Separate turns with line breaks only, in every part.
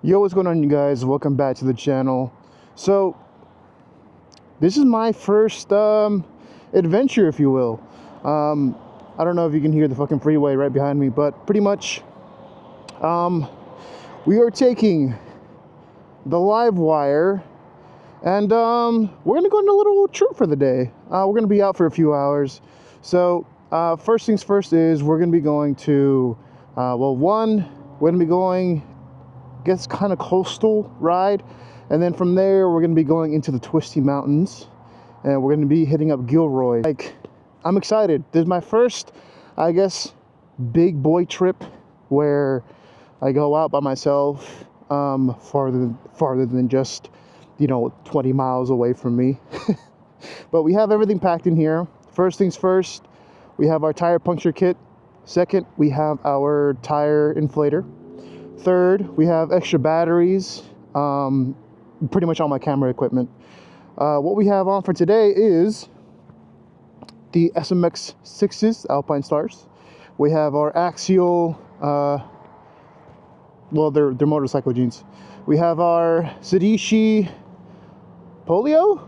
Yo, what's going on, you guys? Welcome back to the channel. So this is my first adventure, if you will. I don't know if you can hear the fucking freeway right behind me, but pretty much we are taking the Livewire, and we're gonna go on a little trip for the day. We're gonna be out for a few hours. So first things first is we're gonna be going to we're gonna be going, gets kind of coastal ride, and then from there we're going to be going into the Twisty Mountains, and we're going to be hitting up Gilroy. Like, I'm excited. This is my first, I guess, big boy trip where I go out by myself, farther than just 20 miles away from me. But we have everything packed in here. First things first, we have our tire puncture kit. Second, we have our tire inflator. Third, we have extra batteries, pretty much all my camera equipment. What we have on for today is the SMX 6s, Alpine Stars. We have our Axial, they're motorcycle jeans. We have our Sedishi Polio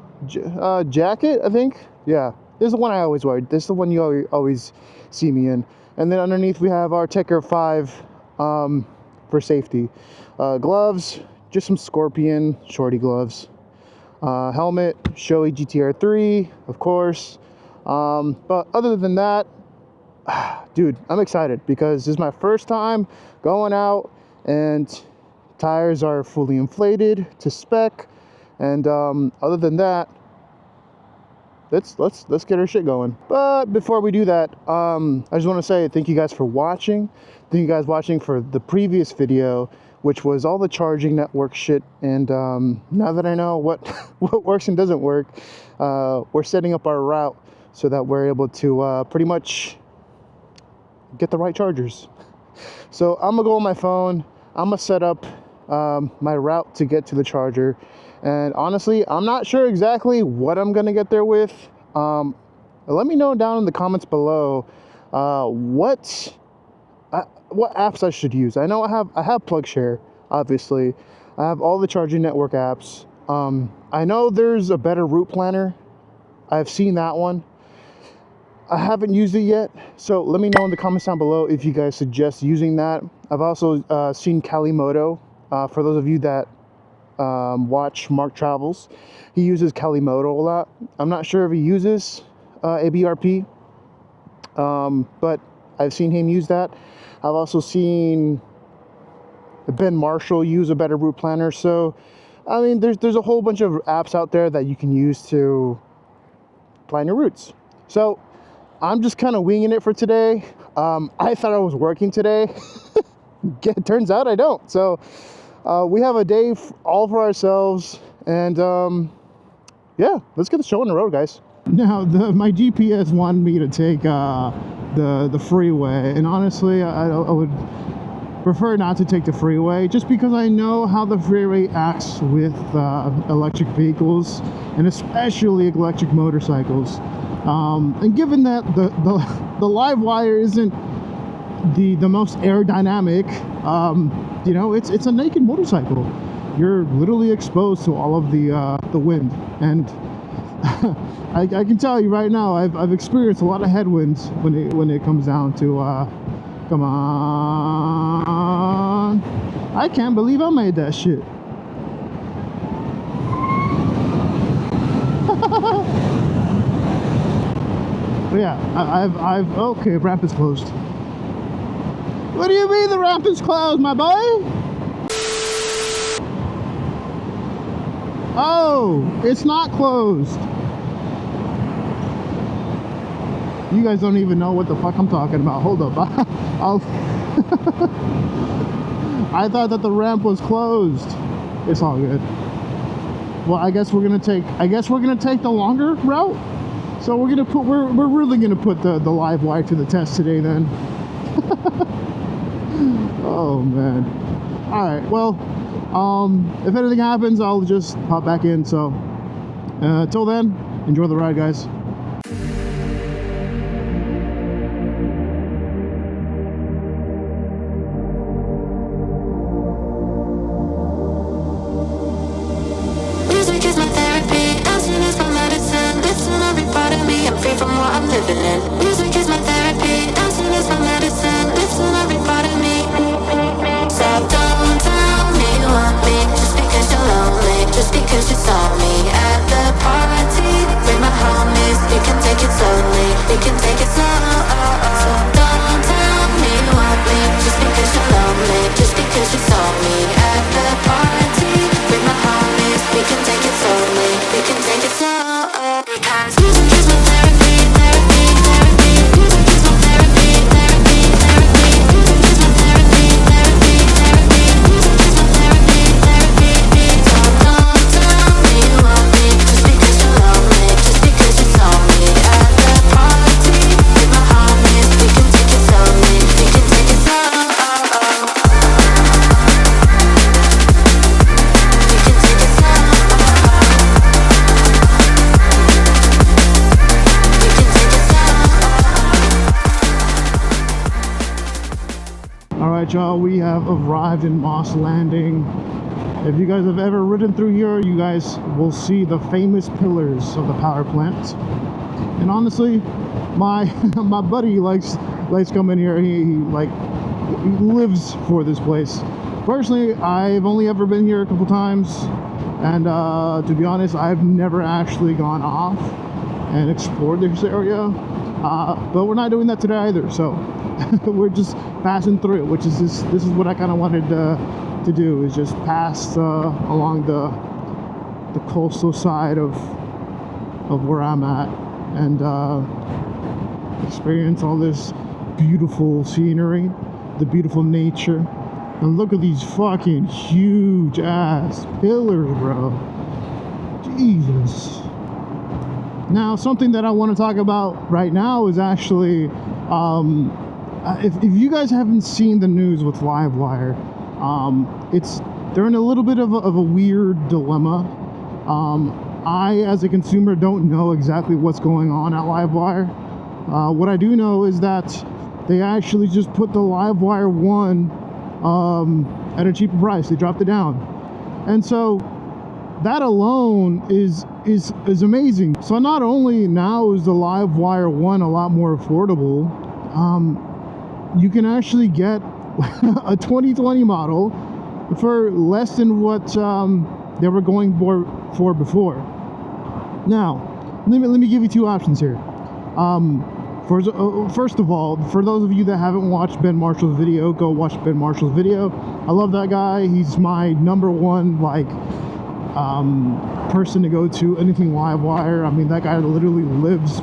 jacket, I think. Yeah, this is the one I always wear. This is the one you always see me in. And then underneath we have our Tekker 5, for safety. Gloves, just some Scorpion shorty gloves. Helmet, Shoei GTR 3, of course. But other than that, dude, I'm excited because this is my first time going out, and tires are fully inflated to spec. And other than that, let's get our shit going. But before we do that, I just want to say thank you guys for watching. Thank you guys watching for the previous video, which was all the charging network shit. And now that I know what works and doesn't work, we're setting up our route so that we're able to pretty much get the right chargers. So I'm gonna go on my phone. I'm gonna set up my route to get to the charger. And honestly, I'm not sure exactly what I'm gonna get there with. Let me know down in the comments below what apps I should use. I know I have PlugShare, obviously. I have all the charging network apps. I know there's a better route planner. I've seen that one. I haven't used it yet, so let me know in the comments down below if you guys suggest using that. I've also seen Kalimoto. For those of you that watch Mark Travels, he uses Kalimoto a lot. I'm not sure if he uses ABRP, but I've seen him use that. I've also seen Ben Marshall use a better route planner. So I mean, there's a whole bunch of apps out there that you can use to plan your routes. So I'm just kind of winging it for today. I thought I was working today. Turns out I don't. So we have a day all for ourselves, and yeah, let's get the show on the road, guys. Now, my GPS wanted me to take the freeway, and honestly, I would prefer not to take the freeway, just because I know how the freeway acts with electric vehicles, and especially electric motorcycles. And given that the Livewire isn't the most aerodynamic, it's a naked motorcycle. You're literally exposed to all of the wind, and I can tell you right now, I've experienced a lot of headwinds when it comes down to come on, I can't believe I made that shit. But yeah, I've okay, ramp is closed. What do you mean the ramp is closed, my boy? Oh, it's not closed. You guys don't even know what the fuck I'm talking about. Hold up. I thought that the ramp was closed. It's all good. Well, I guess we're gonna take the longer route. So we're really gonna put the Livewire to the test today then. Oh man. All right. Well, if anything happens, I'll just hop back in. So till then, enjoy the ride, guys.
we can take it slow. So don't tell me you want me just because you're lonely, just because you saw me at the party with my homies. We can take it slowly, we can take it slow. Because music is my therapy, therapy, therapy. Music is my therapy, therapy, therapy. Music is my therapy, therapy, therapy. Music is my therapy, therapy. So don't tell me you want me just because you're lonely, just because you saw me at the party with my homies. We can take it slowly, we can take it slow. We can take it slow.
Alright, y'all, we have arrived in Moss Landing. If you guys have ever ridden through here, you guys will see the famous pillars of the power plant. And honestly, my my buddy likes coming here. He lives for this place. Personally, I've only ever been here a couple times, and to be honest, I've never actually gone off and explored this area. But we're not doing that today either, so we're just passing through, which is this is what I kind of wanted to do, is just pass along the coastal side of where I'm at, and experience all this beautiful scenery, the beautiful nature. And look at these fucking huge ass pillars, bro. Jesus. Now, something that I want to talk about right now is actually, if you guys haven't seen the news with Livewire, they're in a little bit of a weird dilemma. I, as a consumer, don't know exactly what's going on at Livewire. What I do know is that they actually just put the Livewire 1 at a cheaper price. They dropped it down, and so that alone is amazing. So not only now is the Livewire 1 a lot more affordable, you can actually get a 2020 model for less than what they were going for before. Now, let me give you two options here. First of all, for those of you that haven't watched Ben Marshall's video, go watch Ben Marshall's video. I love that guy. He's my number one person to go to anything Livewire. I mean, that guy literally lives,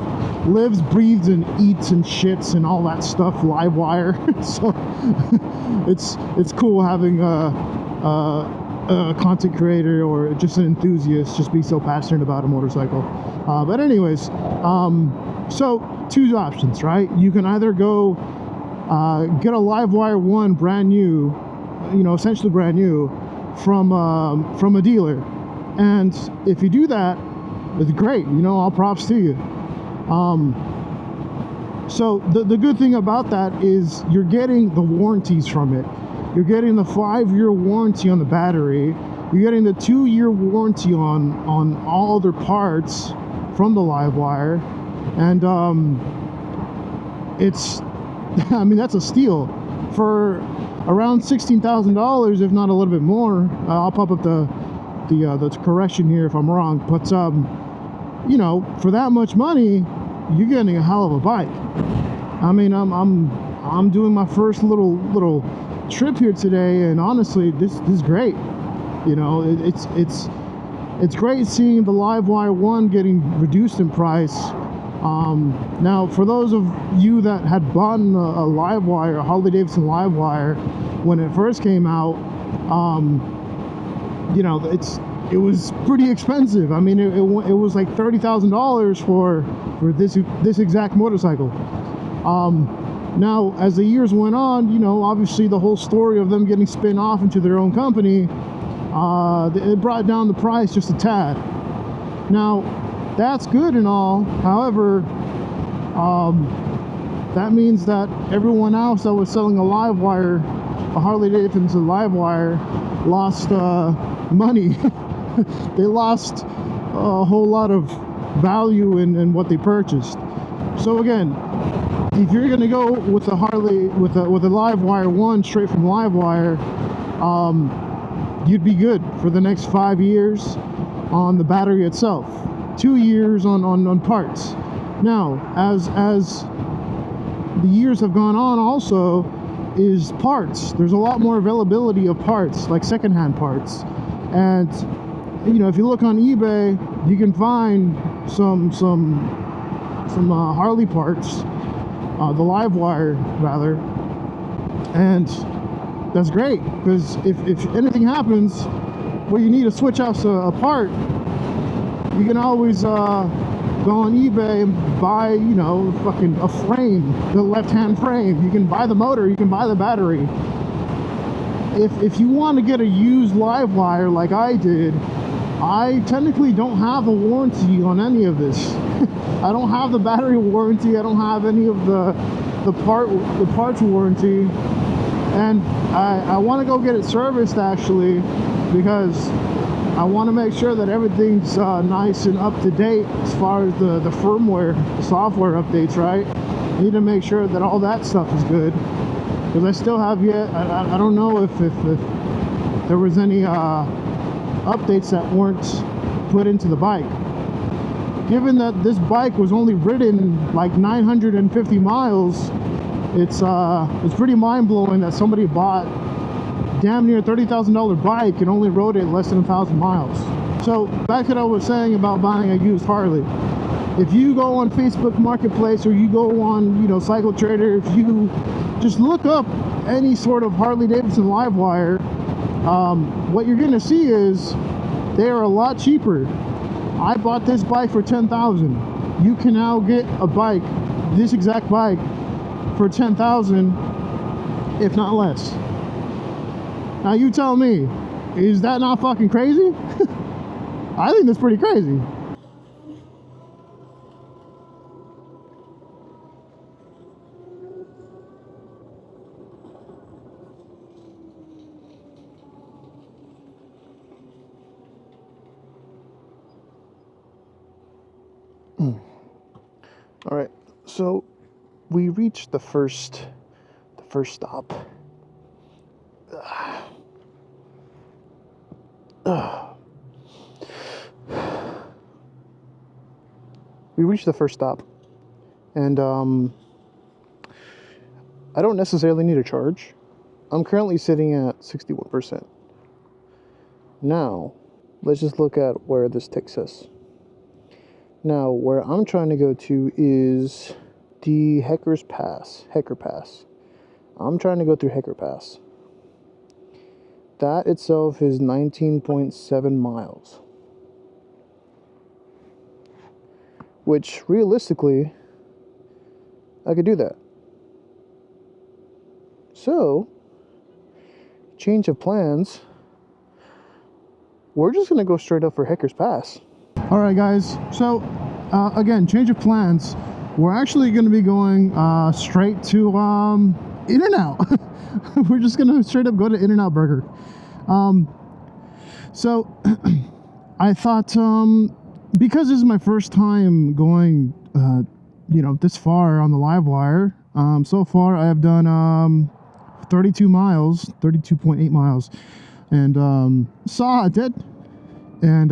breathes, and eats and shits and all that stuff Livewire. So it's cool having a content creator or just an enthusiast just be so passionate about a motorcycle. But anyways, so two options, right? You can either go get a Livewire 1 brand new, essentially brand new from a dealer. And if you do that, it's great, all props to you. So the good thing about that is you're getting the warranties from it. You're getting the 5-year warranty on the battery. You're getting the 2-year warranty on all other parts from the Livewire. And it's, I mean, that's a steal. For around $16,000, if not a little bit more. I'll pop up the correction here if I'm wrong, but for that much money, you're getting a hell of a bike. I mean, I'm doing my first little trip here today, and honestly, this is great. It's great seeing the Livewire 1 getting reduced in price. Now, for those of you that had bought a Livewire, a Harley Davidson Livewire, when it first came out, it was pretty expensive. I mean, it was like $30,000 for this exact motorcycle. Now, as the years went on, obviously the whole story of them getting spin off into their own company, it brought down the price just a tad. Now, that's good and all. However, that means that everyone else that was selling a Livewire, a Harley Davidson Livewire, lost money. They lost a whole lot of value in what they purchased. So again, if you're gonna go with a Harley with a Livewire 1 straight from Livewire, you'd be good for the next 5 years on the battery itself, 2 years on parts. Now, as the years have gone on, also is parts. There's a lot more availability of parts, like secondhand parts. And you know, if you look on eBay, you can find some Harley parts, the Livewire rather, and that's great because if anything happens where you need to switch out a part, you can always go on eBay and buy, you know, fucking a frame, the left-hand frame. You can buy the motor, you can buy the battery. If you want to get a used Livewire like I did, I technically don't have a warranty on any of this. I don't have the battery warranty. I don't have any of the parts warranty, and I want to go get it serviced actually, because I want to make sure that everything's nice and up to date as far as the firmware, software updates, right? I need to make sure that all that stuff is good, because I still have yet. I don't know if there was any updates that weren't put into the bike. Given that this bike was only ridden like 950 miles, it's pretty mind-blowing that somebody bought damn near $30,000 bike and only rode it less than 1,000 miles. So back to what I was saying about buying a used Harley. If you go on Facebook Marketplace or you go on, you know, Cycle Trader, if you just look up any sort of Harley Davidson Livewire, what you're gonna see is they are a lot cheaper. I bought this bike for $10,000. You can now get a bike, this exact bike, for $10,000, if not less. Now you tell me, is that not fucking crazy? I think that's pretty crazy. All right, so we reached the first stop. We reached the first stop, and I don't necessarily need a charge. I'm currently sitting at 61%. Now, let's just look at where this takes us. Now, where I'm trying to go to is the Hecker Pass. I'm trying to go through Hecker Pass. That itself is 19.7 miles. Which, realistically, I could do that. So, change of plans. We're just going to go straight up for Hecker's Pass. Alright guys, so again, change of plans. We're actually going to be going straight to In-N-Out. We're just going to straight up go to In-N-Out Burger. So I thought, because this is my first time going, you know, this far on the Livewire, so far I have done 32 miles, 32.8 miles, and saw it, and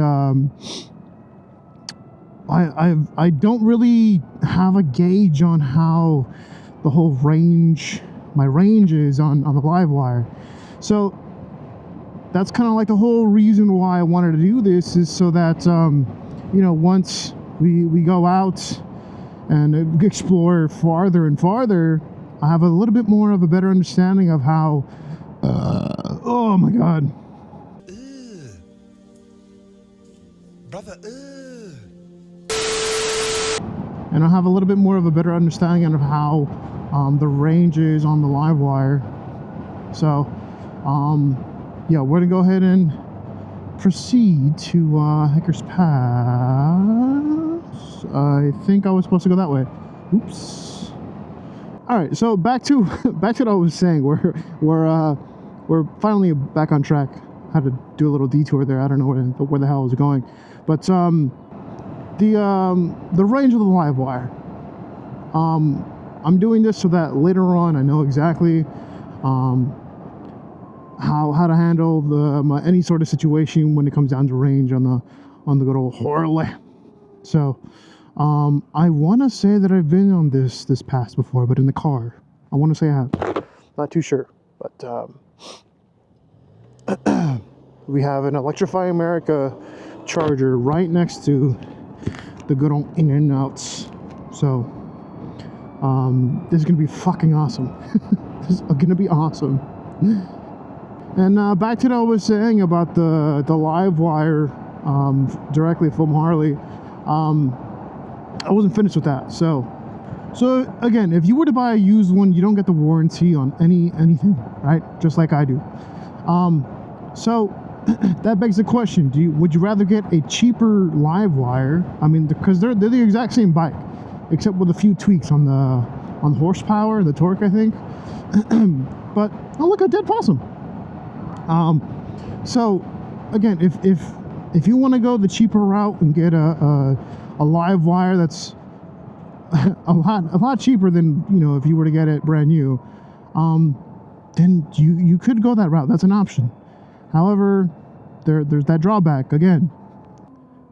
I don't really have a gauge on how the whole range, my range is on the Livewire. So that's kind of like the whole reason why I wanted to do this, is so that, you know, once we go out and explore farther and farther, I have a little bit more of a better understanding of how, oh my God.
Brother,
And I'll have a little bit more of a better understanding of how the range is on the Livewire. So, yeah, we're gonna go ahead and proceed to Hecker's Pass. I think I was supposed to go that way. Oops. All right, so back to what I was saying. We're finally back on track. Had to do a little detour there. I don't know where the hell I was going, but the range of the Livewire. I'm doing this so that later on I know exactly how to handle any sort of situation when it comes down to range on the good old Harley. So I want to say that I've been on this pass before, but in the car. I want to say I have. Not too sure, but we have an Electrify America charger right next to the good old In-N-Outs. So this is gonna be fucking awesome. This is gonna be awesome. And back to what I was saying about the Livewire directly from Harley. I wasn't finished with that. So again, if you were to buy a used one, you don't get the warranty on anything, right? Just like I do. So that begs the question: would you rather get a cheaper Livewire? I mean, because they're the exact same bike, except with a few tweaks on the horsepower and the torque, I think. But oh, look, a dead possum. So again, if you want to go the cheaper route and get a Livewire that's a lot cheaper than, you know, if you were to get it brand new, then you could go that route. That's an option. However, there's that drawback again.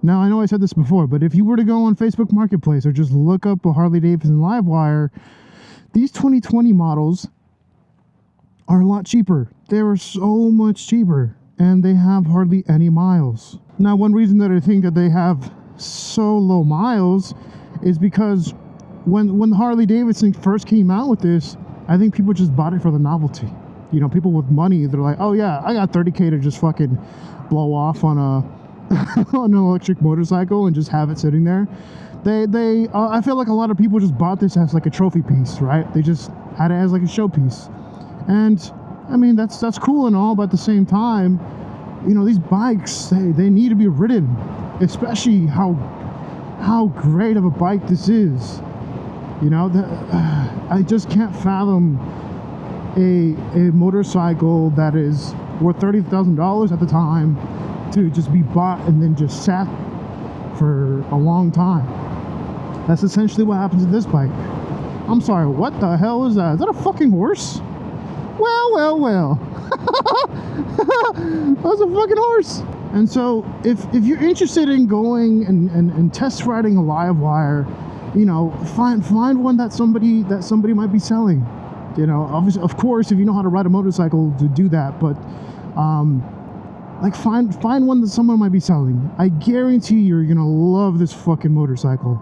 Now, I know I said this before, but if you were to go on Facebook Marketplace or just look up a Harley Davidson Livewire, these 2020 models are a lot cheaper. They are so much cheaper, and they have hardly any miles. Now, one reason that I think that they have so low miles is because when Harley Davidson first came out with this, I think people just bought it for the novelty. You know, people with money, they're like, oh yeah, I got 30K to just fucking blow off on on an electric motorcycle and just have it sitting there. I feel like a lot of people just bought this as like a trophy piece, right? They just had it as like a showpiece. And I mean, that's cool and all, but at the same time, you know, these bikes, they need to be ridden, especially how great of a bike this is. You know, I just can't fathom a motorcycle that is worth $30,000 at the time to just be bought and then just sat for a long time. That's essentially what happens to this bike. I'm sorry, what the hell is that? Is that a fucking horse? Well. That's a fucking horse. And so if you're interested in going and test riding a Livewire, you know, find one that somebody might be selling. You know, obviously, of course, if you know how to ride a motorcycle, to do that, but like find one that someone might be selling. I guarantee you're gonna love this fucking motorcycle.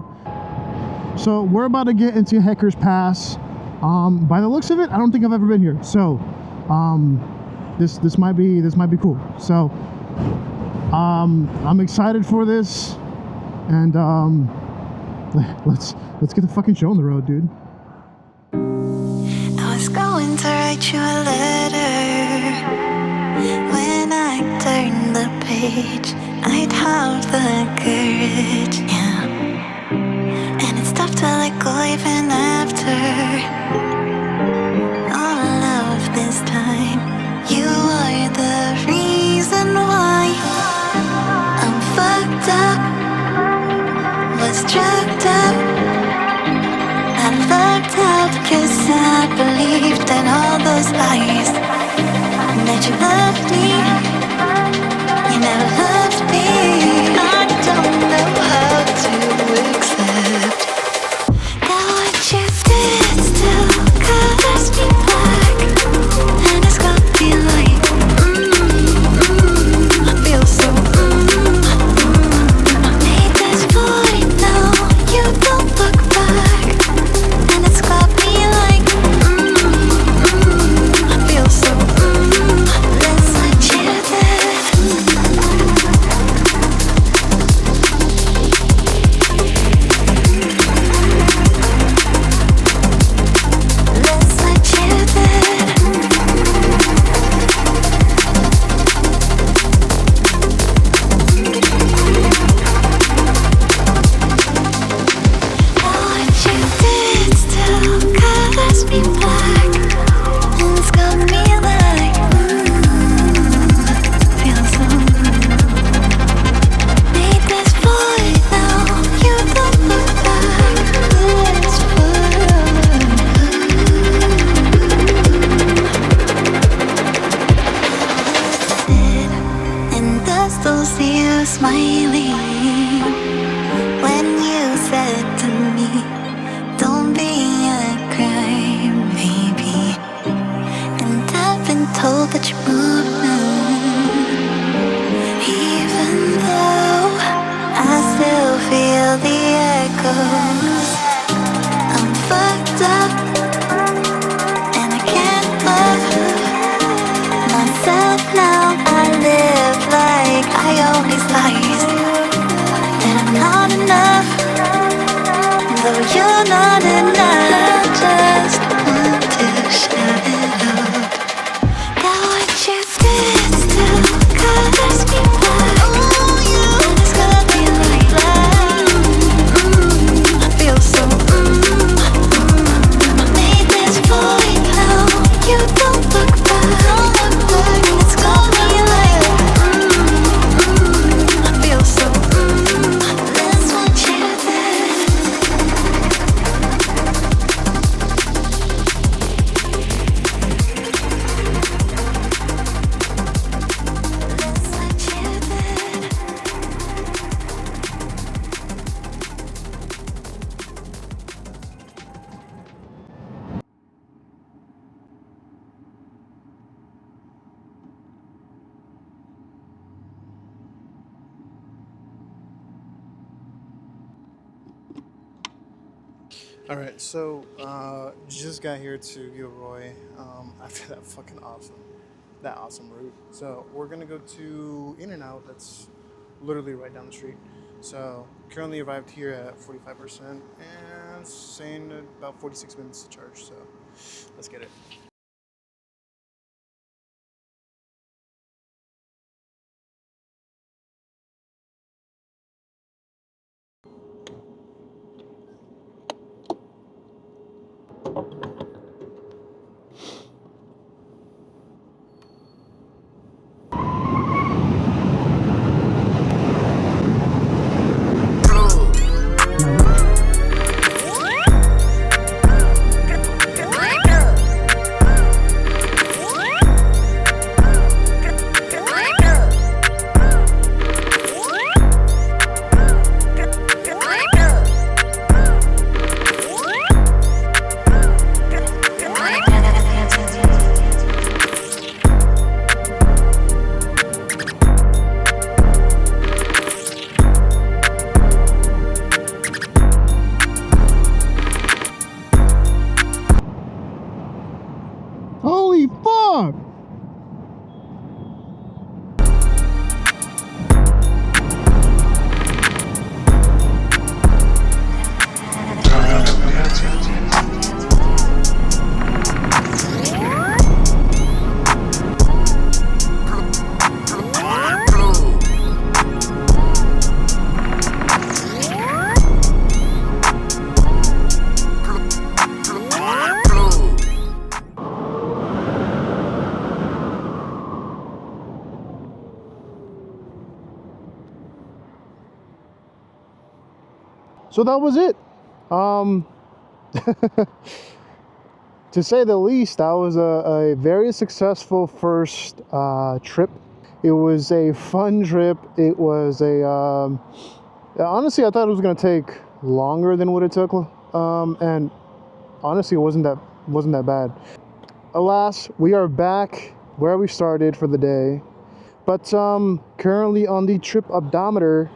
So we're about to get into Hecker's Pass. By the looks of it, I don't think I've ever been here. So this might be cool. So I'm excited for this, and let's get the fucking show on the road, dude.
I was going to write you a letter. When I turned the page, I'd have the courage, yeah. And it's tough to let go even after all of this time. You are the reason why I'm fucked up, was drugged up. I lucked out 'cause I believed in all those lies. That you loved me, you never loved me. I don't know how to accept that what you did still colors me black. And it's got me like, I feel so, I made this void now, you don't look back. And it's got me like, I feel so, let's let you still see you smiling when you said told that you moved now. Even though I still feel the echoes, I'm fucked up and I can't love myself now. I live like I always lied, that I'm not enough, though you're not enough. I just want to shout it out. Now what you did still colors me black. And it's gonna be like that. I feel so I made this void now. You don't look back. And it's gonna be like I feel so that's what you did. That's what you did.
All right, so just got here to Gilroy after that awesome route. So we're gonna go to In-N-Out. That's literally right down the street. So currently arrived here at 45% and saying about 46 minutes to charge. So let's get it. Holy fuck! So that was it. To say the least, that was a very successful first trip. It was a fun trip. It was a honestly, I thought it was gonna take longer than what it took, and honestly, it wasn't that bad. Alas, we are back where we started for the day, but currently on the trip odometer,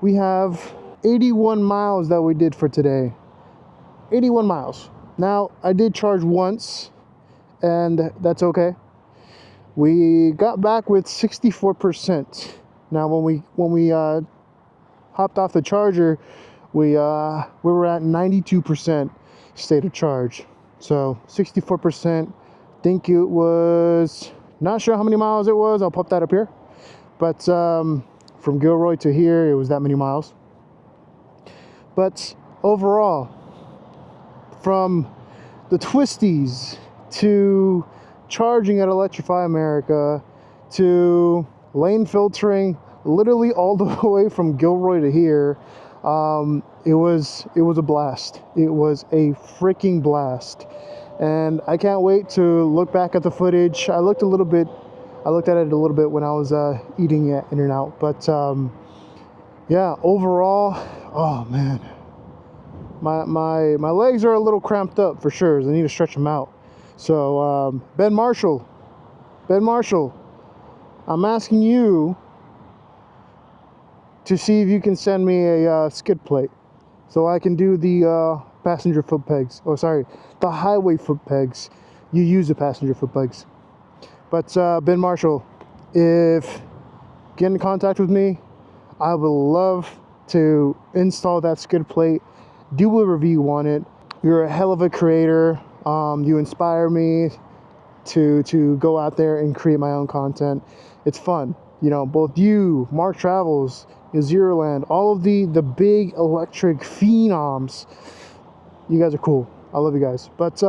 we have 81 miles that we did for today. 81 miles. Now, I did charge once, and that's okay. We got back with 64%. Now, when we hopped off the charger, we were at 92% state of charge. So 64%. Think it was, not sure how many miles it was. I'll pop that up here. But from Gilroy to here, it was that many miles. But overall, from the twisties to charging at Electrify America to lane filtering, literally all the way from Gilroy to here, it was a blast. It was a freaking blast, and I can't wait to look back at the footage. I looked at it a little bit when I was eating at In-N-Out, but yeah, overall, oh man, my legs are a little cramped up for sure. I need to stretch them out. So Ben Marshall, Ben Marshall, I'm asking you to see if you can send me a skid plate so I can do the passenger foot pegs. Oh, sorry, the highway foot pegs. You use the passenger foot pegs. But Ben Marshall, if get in contact with me, I would love to install that skid plate, do a review on it. You're a hell of a creator. You inspire me to go out there and create my own content. It's fun. You know, both you, Mark Travels, Zeroland, all of the big electric phenoms. You guys are cool. I love you guys. But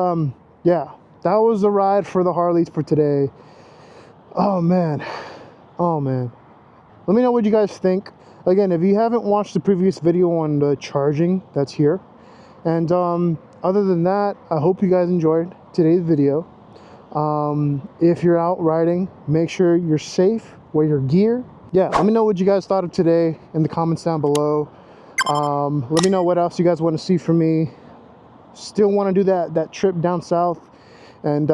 yeah, that was the ride for the Harleys for today. Oh man. Oh man. Let me know what you guys think. Again, if you haven't watched the previous video on the charging, that's here. And other than that, I hope you guys enjoyed today's video. If you're out riding, make sure you're safe, wear your gear. Yeah, let me know what you guys thought of today in the comments down below. Let me know what else you guys want to see from me. Still want to do that trip down south. And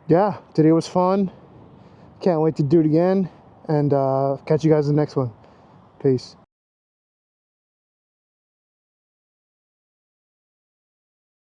yeah, today was fun. Can't wait to do it again. And catch you guys in the next one. Peace.